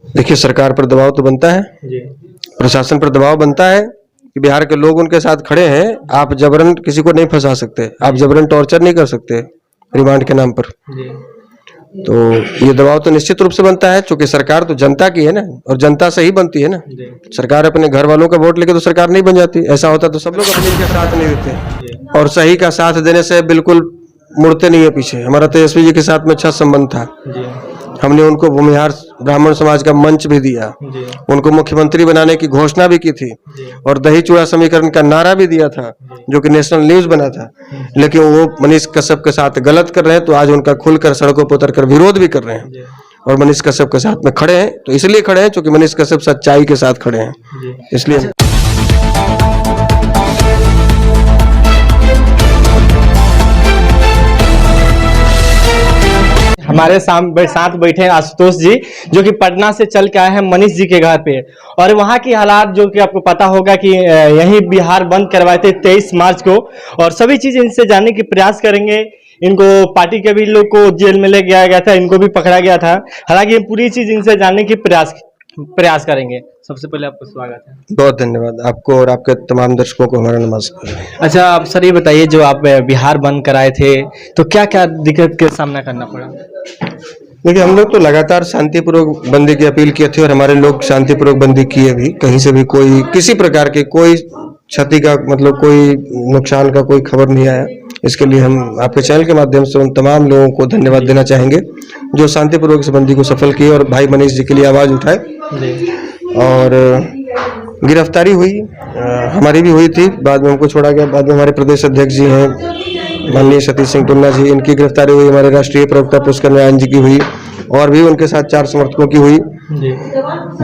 देखिए, सरकार पर दबाव तो बनता है, प्रशासन पर दबाव बनता है कि बिहार के लोग उनके साथ खड़े हैं। आप जबरन किसी को नहीं फंसा सकते, आप जबरन टॉर्चर नहीं कर सकते रिमांड के नाम पर। तो ये दबाव तो निश्चित रूप से बनता है, क्योंकि सरकार तो जनता की है ना, और जनता से ही बनती है ना। सरकार अपने घर वालों का वोट लेके तो सरकार नहीं बन जाती। ऐसा होता तो सब लोग अपने के साथ नहीं देते, और सही का साथ देने से बिल्कुल मुड़ते नहीं है पीछे। हमारा तेजस्वी जी के साथ में अच्छा संबंध था। हमने उनको भूमिहार ब्राह्मण समाज का मंच भी दिया, उनको मुख्यमंत्री बनाने की घोषणा भी की थी, और दही चूड़ा समीकरण का नारा भी दिया था, जो कि नेशनल न्यूज बना था। लेकिन वो मनीष कश्यप के साथ गलत कर रहे हैं, तो आज उनका खुलकर सड़कों पर उतरकर विरोध भी कर रहे हैं, और मनीष कश्यप के साथ में खड़े हैं। तो इसलिए खड़े हैं क्योंकि मनीष कश्यप सच्चाई के साथ खड़े हैं, इसलिए। हमारे साथ बैठे हैं आशुतोष जी, जो कि पटना से चल के आए हैं मनीष जी के घर पे, और वहाँ की हालात जो कि आपको पता होगा कि यही बिहार बंद करवाए थे 23 मार्च को, और सभी चीज इनसे जानने की प्रयास करेंगे। इनको पार्टी के भी लोग को जेल में ले गया था, इनको भी पकड़ा गया था। हालांकि पूरी चीज इनसे जानने की प्रयास करेंगे। सबसे पहले आपको स्वागत है। बहुत धन्यवाद आपको और आपके तमाम दर्शकों को हमारा नमस्कार। अच्छा, आप सर ये बताइए, जो आप बिहार बंद कराए थे तो क्या क्या दिक्कत का सामना करना पड़ा? देखिए, हम लोग तो लगातार शांतिपूर्वक बंदी की अपील किए थे, और हमारे लोग शांतिपूर्वक बंदी किए भी। कहीं से भी कोई किसी प्रकार के कोई क्षति का मतलब कोई नुकसान का कोई खबर नहीं आया। इसके लिए हम आपके चैनल के माध्यम से उन तमाम लोगों को धन्यवाद देना चाहेंगे जो शांतिपूर्वक इस बंदी को सफल किए और भाई मनीष जी के लिए आवाज उठाए। और गिरफ्तारी हुई, हमारी भी हुई थी, बाद में हमको छोड़ा गया। बाद में हमारे प्रदेश अध्यक्ष जी हैं माननीय सतीश सिंह टुन्ना जी, इनकी गिरफ्तारी हुई। हमारे राष्ट्रीय प्रवक्ता पुष्कर नारायण जी की हुई, और भी उनके साथ 4 समर्थकों की हुई।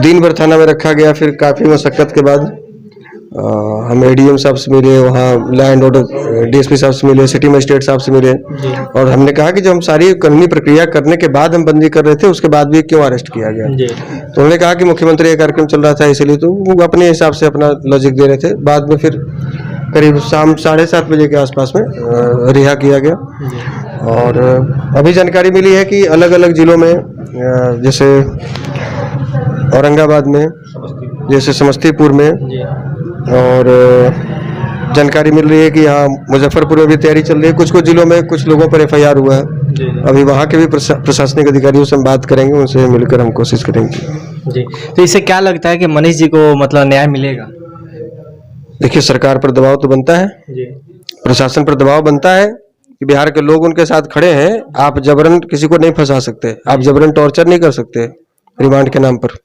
दिन भर थाना में रखा गया। फिर काफी मशक्कत के बाद हम एडीएम साहब से मिले, वहाँ लैंड ऑर्डर डीएसपी साहब से मिले, सिटी मजिस्ट्रेट साहब से मिले, और हमने कहा कि जब हम सारी कानूनी प्रक्रिया करने के बाद हम बंदी कर रहे थे, उसके बाद भी क्यों अरेस्ट किया गया। तो उन्होंने कहा कि मुख्यमंत्री का कार्यक्रम चल रहा था, इसलिए। तो वो अपने हिसाब से अपना लॉजिक दे रहे थे। बाद में फिर करीब शाम 7:30 बजे के आसपास में रिहा किया गया। और अभी जानकारी मिली है कि अलग अलग जिलों में, जैसे औरंगाबाद में, जैसे समस्तीपुर में, और जानकारी मिल रही है कि यहाँ मुजफ्फरपुर में भी तैयारी चल रही है। कुछ जिलों में कुछ लोगों पर एफआईआर हुआ है। अभी वहाँ के भी प्रशासनिक अधिकारियों से हम बात करेंगे, उनसे मिलकर हम कोशिश करेंगे। जी, तो इससे क्या लगता है कि मनीष जी को मतलब न्याय मिलेगा? देखिए, सरकार पर दबाव तो बनता है, प्रशासन पर दबाव बनता है कि बिहार के लोग उनके साथ खड़े हैं। आप जबरन किसी को नहीं फंसा सकते, आप जबरन टॉर्चर नहीं कर सकते रिमांड के नाम पर।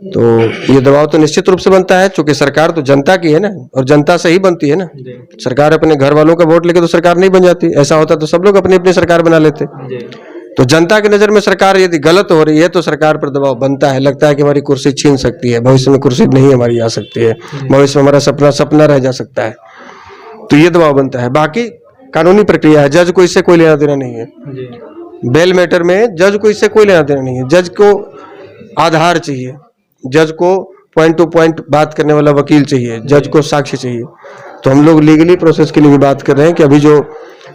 तो ये दबाव तो निश्चित रूप से बनता है, क्योंकि सरकार तो जनता की है ना, और जनता से ही बनती है ना। सरकार अपने घर वालों का वोट लेके तो सरकार नहीं बन जाती। ऐसा होता तो सब लोग अपनी अपनी सरकार बना लेते। तो जनता की नजर में सरकार यदि गलत हो रही है तो सरकार पर दबाव बनता है। लगता है कि हमारी कुर्सी छीन सकती है, भविष्य में कुर्सी नहीं हमारी आ सकती है, भविष्य में हमारा सपना रह जा सकता है। तो ये दबाव बनता है। बाकी कानूनी प्रक्रिया है, जज को इससे कोई लेना देना नहीं है। बेल मैटर में जज को इससे कोई लेना देना नहीं है। जज को आधार चाहिए, जज को पॉइंट टू पॉइंट बात करने वाला वकील चाहिए, जज को साक्ष्य चाहिए। तो हम लोग लीगली प्रोसेस के लिए भी बात कर रहे हैं कि अभी जो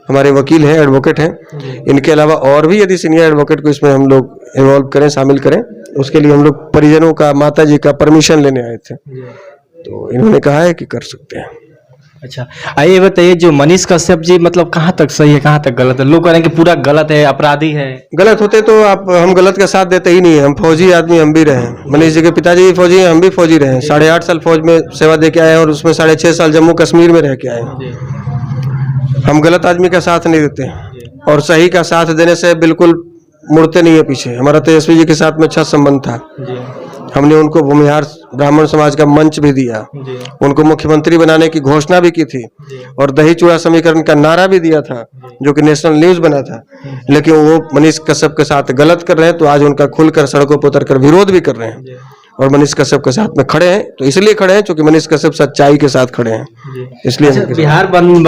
हमारे वकील हैं, एडवोकेट हैं, इनके अलावा और भी यदि सीनियर एडवोकेट को इसमें हम लोग इन्वॉल्व करें, शामिल करें, उसके लिए हम लोग परिजनों का, माता जी का परमिशन लेने आए थे। तो इन्होंने कहा है कि कर सकते हैं। अच्छा, आइए बताइए, जो मनीष कश्यप जी मतलब कहाँ तक सही है, कहाँ तक गलत है? लोग कह रहे हैं कि पूरा गलत है, अपराधी है। गलत होते तो हम गलत का साथ देते ही नहीं है। हम फौजी आदमी, हम भी रहे। मनीष जी के पिताजी भी फौजी हैं, हम भी फौजी रहे। 8.5 साल फौज में सेवा दे के आए हैं, और उसमें 6.5 साल जम्मू कश्मीर में रह के आए हैं। हम गलत आदमी का साथ नहीं देते, और सही का साथ देने से बिल्कुल मुड़ते नहीं है पीछे। हमारा तेजस्वी जी के साथ में अच्छा संबंध था। हमने उनको भूमिहार ब्राह्मण समाज का मंच भी दिया, उनको मुख्यमंत्री बनाने की घोषणा भी की थी, और दही चूड़ा समीकरण का नारा भी दिया था, जो कि नेशनल न्यूज बना था। लेकिन वो मनीष कश्यप के साथ गलत कर रहे हैं, तो आज उनका खुलकर सड़कों पर उतरकर विरोध भी कर रहे हैं, और मनीष कश्यप के साथ में खड़े हैं। तो इसलिए खड़े हैं क्योंकि मनीष कश्यप सच्चाई के साथ खड़े हैं, इसलिए। अच्छा, बिहार बंद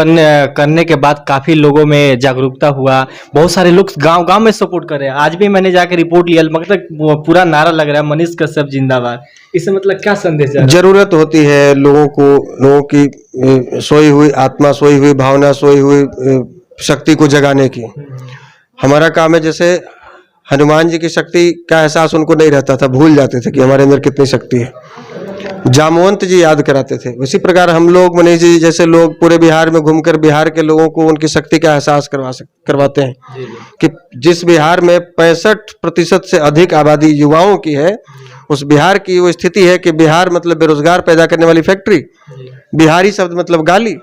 करने के बाद काफी लोगों में जागरूकता हुआ, बहुत सारे लोग गांव में सपोर्ट कर रहे हैं। आज भी मैंने जाकर रिपोर्ट लिया, मतलब पूरा नारा लग रहा है मनीष कश्यप जिंदाबाद। इससे मतलब क्या संदेश है? जरूरत होती है लोगों की सोई हुई आत्मा, सोई हुई भावना, सोई हुई शक्ति को जगाने की। हमारा काम है, जैसे हनुमान जी की शक्ति का एहसास उनको नहीं रहता था, भूल जाते थे कि हमारे अंदर कितनी शक्ति है। जामवंत जी याद कराते थे। इसी प्रकार हम लोग, मनीष जी जैसे लोग पूरे बिहार में घूमकर बिहार के लोगों को उनकी शक्ति का एहसास करवाते हैं कि जिस बिहार में 65% से अधिक आबादी युवाओं की है, उस बिहार की वो स्थिति है कि बिहार मतलब बेरोजगार पैदा करने वाली फैक्ट्री, बिहारी शब्द मतलब गाली।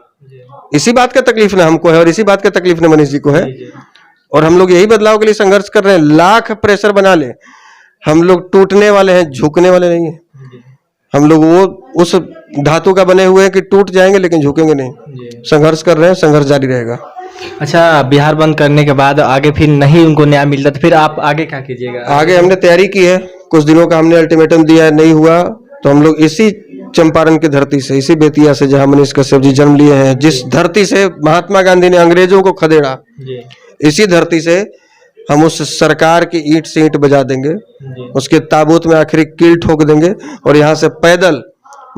इसी बात का तकलीफ ना हमको है और इसी बात का तकलीफ ना मनीष जी को है, और हम लोग यही बदलाव के लिए संघर्ष कर रहे हैं। लाख प्रेशर बना ले, हम लोग टूटने वाले हैं, झुकने वाले नहीं है। हम लोग वो उस धातु का बने हुए हैं कि टूट जाएंगे लेकिन झुकेंगे नहीं। संघर्ष कर रहे हैं, संघर्ष जारी रहेगा। अच्छा, बिहार बंद करने के बाद आगे फिर नहीं उनको न्याय मिलता तो फिर आप आगे क्या कीजिएगा? आगे हमने तैयारी की है, कुछ दिनों का हमने अल्टीमेटम दिया है, नहीं हुआ तो हम लोग इसी चंपारण की धरती से, इसी बेतिया से जहां मनीष कश्यप जी जन्म लिए हैं, जिस धरती से महात्मा गांधी ने अंग्रेजों को खदेड़ा, इसी धरती से हम उस सरकार की ईंट से ईंट बजा देंगे, उसके ताबूत में आखिरी कील ठोक देंगे और यहाँ से पैदल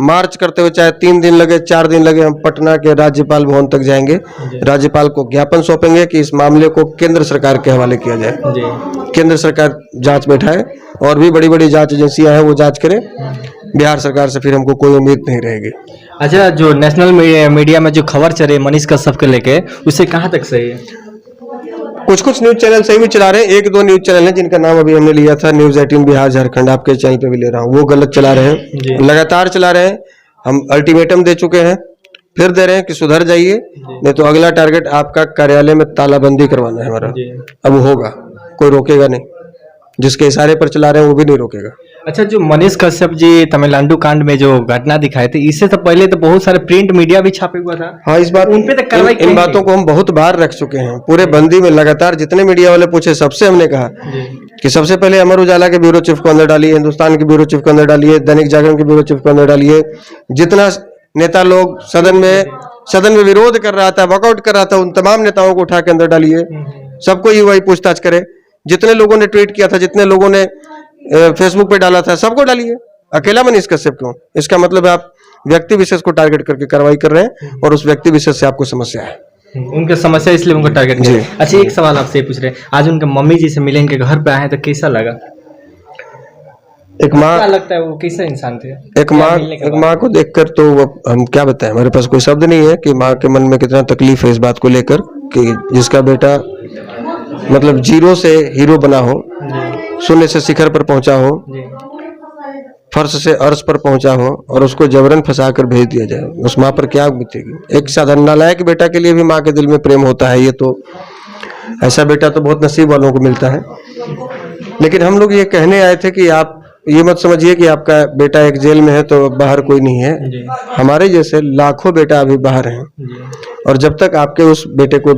मार्च करते हुए, चाहे 3 दिन लगे 4 दिन लगे, हम पटना के राज्यपाल भवन तक जाएंगे। राज्यपाल को ज्ञापन सौंपेंगे कि इस मामले को केंद्र सरकार के हवाले किया जाए। केंद्र सरकार जांच बैठाए और भी बड़ी बड़ी जांच एजेंसियां हैं वो जांच करें। बिहार सरकार से फिर हमको कोई उम्मीद नहीं रहेगी। अच्छा, जो नेशनल मीडिया में जो खबर चल रही है मनीष कश्यप को लेके, उससे कहाँ तक सही है? कुछ न्यूज चैनल सही भी चला रहे हैं, 1-2 न्यूज चैनल हैं जिनका नाम अभी हमने लिया था, न्यूज 18 बिहार झारखंड, आपके चैनल पे भी ले रहा हूँ, वो गलत चला रहे हैं, लगातार चला रहे हैं। हम अल्टीमेटम दे चुके हैं, फिर दे रहे हैं कि सुधर जाइए, नहीं तो अगला टारगेट आपका कार्यालय में तालाबंदी करवाना है हमारा। अब होगा, कोई रोकेगा नहीं, जिसके इशारे पर चला रहे हैं वो भी नहीं रोकेगा। अच्छा, जो मनीष कश्यप जी तमिलनाडु कांड में जो घटना दिखाए थे, इससे तो पहले तो बहुत सारे प्रिंट मीडिया भी छापे हुआ था। हाँ, इस बात उन पे तक कार्रवाई इन बातों को हम बहुत बार रख चुके हैं। पूरे बंदी में लगातार जितने मीडिया वाले पूछे, सबसे हमने कहा कि सबसे पहले अमर उजाला के ब्यूरो चीफ को अंदर डालिए, हिंदुस्तान के ब्यूरो चीफ को अंदर डालिए, दैनिक जागरण के ब्यूरो चीफ को अंदर डालिए। जितना नेता लोग सदन में विरोध कर रहा था, वॉकआउट कर रहा था, उन तमाम नेताओं को उठा के अंदर डालिए। सबको ही वही पूछताछ करे। जितने लोगों ने ट्वीट किया था, जितने लोगों ने फेसबुक पे डाला था, सबको डालिए। अकेला मनीष कश्यप क्यों? इसका मतलब है आप व्यक्ति विशेष को टारगेट करके कार्रवाई कर रहे हैं और उस व्यक्ति विशेष से आपको समस्या है। उनके समस्या इसलिए उनको टारगेट जी। अच्छा, एक सवाल आपसे ये पूछ रहे हैं, आज उनके मम्मी जी से मिले, इनके घर पे आए तो कैसा लगा? एक माँ, क्या लगता है वो कैसे इंसान थे? एक माँ को देखकर तो हम क्या बताएं, हमारे पास कोई शब्द नहीं है कि माँ के मन में कितना तकलीफ है इस बात को लेकर कि जिसका बेटा मतलब जीरो से हीरो बना हो, शून्य से शिखर पर पहुंचा हो, फर्श से अर्श पर पहुंचा हो और उसको जबरन फंसा कर भेज दिया जाए। उस माँ पर क्या बीतेगी? एक साधारण नालायक बेटा के लिए भी माँ के दिल में प्रेम होता है। ये तो ऐसा बेटा तो बहुत नसीब वालों को मिलता है। लेकिन हम लोग ये कहने आए थे कि आप ये मत समझिए कि आपका बेटा एक जेल में है तो बाहर कोई नहीं है। हमारे जैसे लाखों बेटा अभी बाहर हैं और जब तक आपके उस बेटे को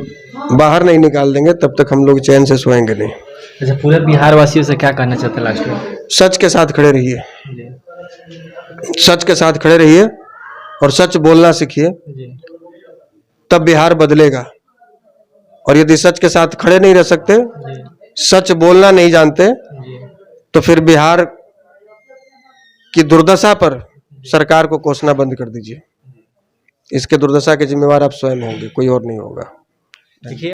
बाहर नहीं निकाल देंगे तब तक हम लोग चैन से सोएंगे नहीं। अच्छा, पूरे बिहार वासियों से क्या कहना चाहते हैं लास्ट में? सच के साथ खड़े रहिए, सच के साथ खड़े रहिए और सच बोलना सीखिए, तब बिहार बदलेगा। और यदि सच के साथ खड़े नहीं रह सकते, सच बोलना नहीं जानते, तो फिर बिहार की दुर्दशा पर सरकार को कोसना बंद कर दीजिए। इसके दुर्दशा के जिम्मेवार आप स्वयं होंगे, कोई और नहीं होगा। देखिए।